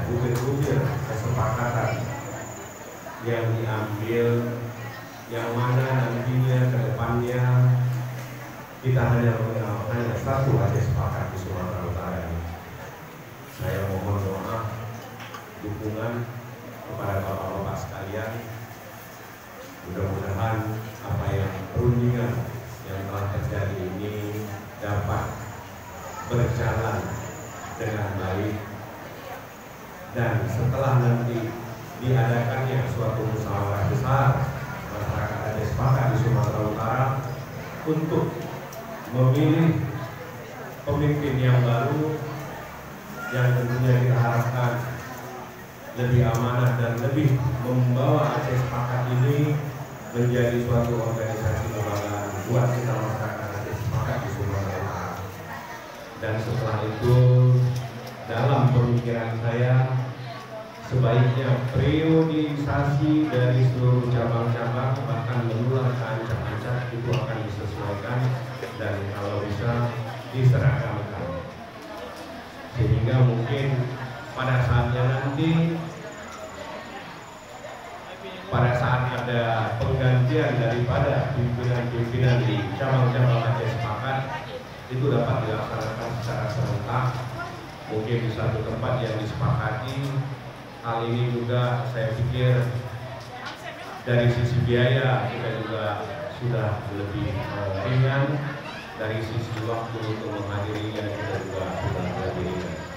butir-butir kesepakatan yang diambil, yang mana nantinya ke depannya kita hanya satu aja sepakat di Sumatera Utara ini. Saya mohon doa, dukungan kepada bapak-bapak sekalian. Mudah-mudahan apa yang perundingan yang telah terjadi ini dapat berjalan dengan baik, dan setelah nanti diadakannya suatu musyawarah besar masyarakat Aceh sepakat di Sumatera Utara untuk memilih pemimpin yang baru yang tentunya kita harapkan lebih amanah dan lebih membawa Aceh sepakat ini menjadi suatu organisasi kebanggaan buat kita masyarakat Aceh sepakat di Sumatera Utara. Dan setelah itu, dalam pemikiran saya, sebaiknya periodisasi dari seluruh cabang-cabang bahkan menular ke ancak-ancak itu akan disesuaikan dan kalau bisa diseragamkan, sehingga mungkin pada saatnya nanti, pada saat ada penggantian daripada pimpinan-pimpinan di cabang-cabang Aceh sepakat, itu dapat dilaksanakan secara serentak, mungkin di satu tempat yang disepakati. Hal ini juga saya pikir dari sisi biaya kita juga sudah lebih ringan, dari sisi waktu untuk menghadirinya kita juga sudah lebih ringan.